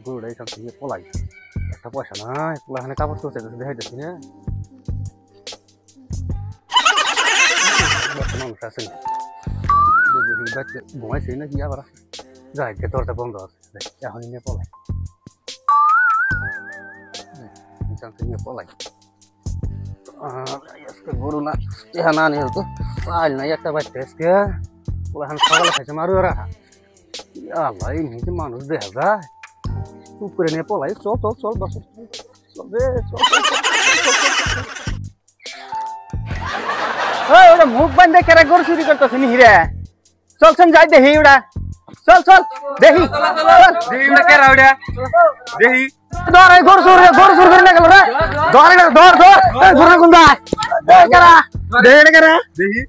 গরুটা এখান থেকে পলাই একটা পয়সা নাই এখানে কাপড় চলছে দেখাইতেছি না মানুষ আছে ঘুমাইছে নাকি আবার যাই দরজা বন্ধ আছে এখন নিয়ে পলাই নিয়ে পলাই গরু না না নিয়ে তো চাল নাই একটা বাচ্চা আজকে এখন সকালে খাইছে মারু রাখা আল্লাহ এই নিচে মানুষ দেখা যায় চুপ করে নিয়ে পলাই চল চল চল বস চল রে চল ওটা মুখ বান্ধে কেরা গরু চুরি করতেছে নি হিরে চল চল যাই দেখি ওটা চল চল দেখি কেরা ওটা দেখি ধর এই গরু চুরি করে নিয়ে গেল রে ধর ধর ধর গরু কোনটা কেরা দেখি কেরা দেখি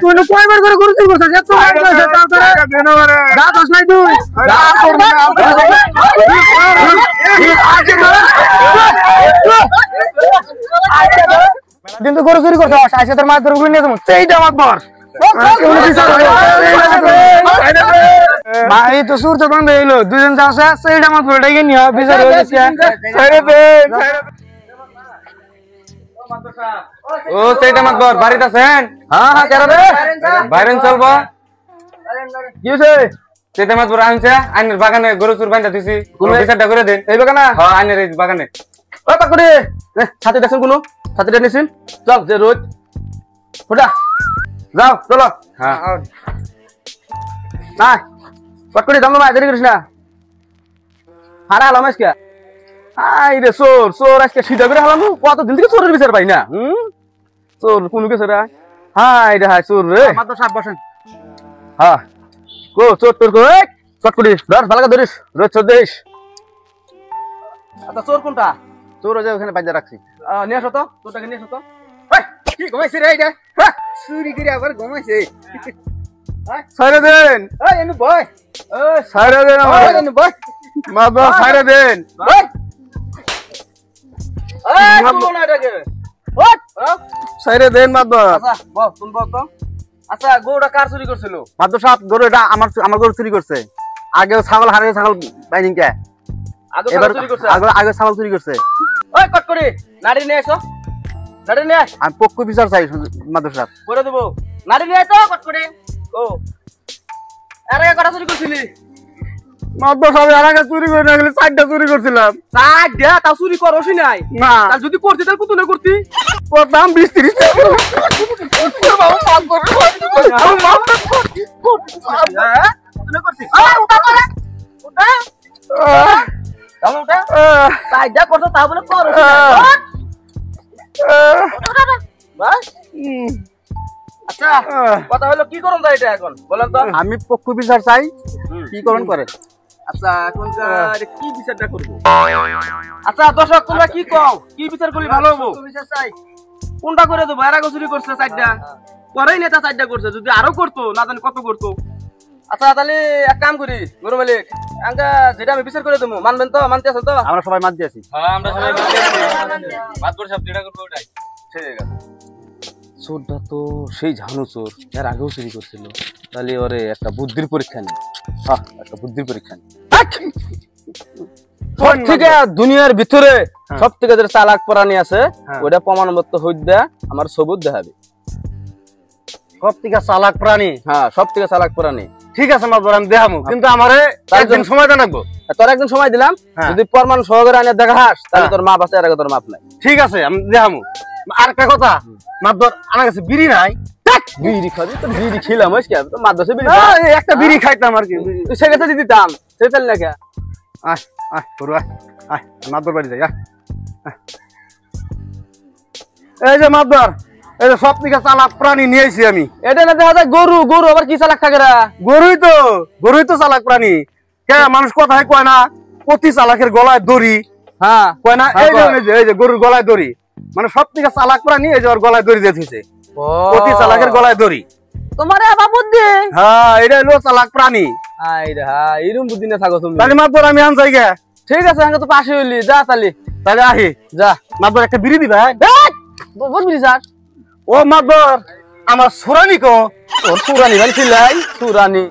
তুই না কয়বার করে গরু চুরি করছিস এত দাঁত আস নাই তুই দাঁত করবি কিন্তু গরু চুরি করছিস আইসা তোর মাছ ধরে গুলি নিয়ে যাবো সেইটা আমার বর ভাই তো সুর তো বন্ধ হইলো দুজন যাচ্ছে সেইটা আমার বড় ডেকে নিয়ে বিচার হয়ে গেছে ও সেইটা আমার বর বাড়িতে আছেন হ্যাঁ হ্যাঁ কেন রে বাইরেন চলবো কি হয়েছে সেইটা আমার বর আনছে আইনের বাগানে গরু চুর বাইন্দা দিছি কোন বিচারটা করে দেন এই বাগানে হ্যাঁ আইনের এই বাগানে ও পাকুড়ি ছাতি দেখছেন কোন ছাতিটা নিছেন চল যে রোজ ওটা যাও চলো হ্যাঁ না পাকুড়ি দাম না দেরি করিস না হারা হলাম আজকে আই রে চোর চোর আজকে সিধা করে হলাম কত দিন থেকে চোরের বিচার পাই না চোর কোন কিছু রে হাই রে হাই চোর রে আমার তো সাপ বসেন হ্যাঁ কো চোর তোর কো চটকুড়ি ধর ভালো করে ধরিস রোজ চোর দিস আচ্ছা চোর কোনটা চোর যে ওখানে বাজা রাখছি নিয়ে আসো তো তোরটাকে নিয়ে আসো তো কি ঘুমাইছে রে এইটা চুরি করে আবার ঘুমাইছে সাইরা দেন এই এনু বয় এই সাইরা দেন আমার এনু বয় মাবা সাইরা দেন বয় এই কোন এটাকে ওট সাইরা দেন মাবা আচ্ছা বল তুমি বল তো আচ্ছা গরুটা কার চুরি করছিল মাদু সাহেব গরু এটা আমার গরু চুরি করছে আগেও ছাগল হারিয়ে ছাগল বাইনিং কে এবার চুরি করছে আগে ছাগল চুরি করছে ওই কট করে নাড়ি নিয়ে এসো নাড়ি নিয়ে আমি পক্কু বিচার চাই মাদু সাহেব করে দেব নাড়ি নিয়ে তো কট করে ও আরে কটা চুরি করছিলি মাদু সাহেব আগে চুরি করে না গেলে চারটা চুরি করছিলাম চারটা তাও চুরি করছস নাই না তাহলে যদি করতে তাহলে কত না করতি ওর দাম 20 30 বাবা পাপ করে আমি মাপ করছি হ্যাঁ কত না করছিস ওটা করে ওটা চলো ওটা চারটা করছ তা বলে করছস বাস আচ্ছা কথা হলো কি করুন তাই এটা এখন বলেন তো আমি পক্ষ বিচার চাই কি করুন করেন আচ্ছা এখন কি বিচারটা করব আচ্ছা দর্শক তোমরা কি কও কি বিচার করলে ভালো হবে বিচার চাই কোনটা করে দেব এরা চুরি করছে চারটা করেই না তা চারটা করছে যদি আরো করতো না জানি কত করতো আচ্ছা তাহলে এক কাম করি গরু মালিক আঙ্কা যেটা আমি বিচার করে দেবো মানবেন তো মানতে আছেন তো আমরা সবাই মানতে আছি হ্যাঁ আমরা সবাই মানতে আছি মাতবর সব যেটা করব ওটাই ঠিক আছে চোরটা তো সেই ঝানু চোর এর আগেও চুরি করছিল তাহলে ওরে একটা বুদ্ধির পরীক্ষা নেই হ্যাঁ একটা বুদ্ধির পরীক্ষা নেই সব থেকে দুনিয়ার ভিতরে সব থেকে যে চালাক প্রাণী আছে ওটা প্রমাণপত্র হইদা আমার সবুত দেখাবে সব থেকে চালাক প্রাণী হ্যাঁ সব থেকে চালাক প্রাণী ঠিক আছে মাতবর আমি দেখাবো কিন্তু আমারে একদিন সময় জানাবো তোর একদিন সময় দিলাম যদি প্রমাণ সহকারে আনে দেখাস তাহলে তোর মাপ আছে এর আগে তোর মাপ নাই ঠিক আছে আমি দেখাবো আর একটা কথা মাতবর আমার কাছে বিড়ি নাই বিড়ি খাবি তো বিড়ি খেলাম আজকে তো মাদ্রাসে বিড়ি একটা বিড়ি খাইতাম আর কি সে কাছে যদি দিতাম সে চল না কে আয় আয় তোর আয় আয় মাতবর বাড়ি যাই এই যে মাতবর এই যে সব থেকে চালাক প্রাণী নিয়েছি আমি এটা না দেখা যায় গরু গরু আবার কি চালাক থাকে গরুই তো চালাক প্রাণী কে মানুষ কথাই কয় না প্রতি চালাকের গলায় দড়ি হ্যাঁ কয় না এই যে গরুর গলায় দড়ি মানে সব থেকে চালাক প্রাণী এই যে ওর গলায় দড়ি দিয়ে দিয়েছে প্রতি চালাকের গলায় দড়ি তোমার আবার বুদ্ধি হ্যাঁ এটা হলো চালাক প্রাণী এরকম বুদ্ধি না থাকো তুমি তাহলে মাতবর আমি আন যাই গে ঠিক আছে আমি তো পাশে হইলি যা তাহলে আহি যা মাতবর একটা বিড়ি দিবা বুঝবি স্যার ও মাতবর আমার সুরানি কো তোর সুরানি ভাই ছিলাই সুরানি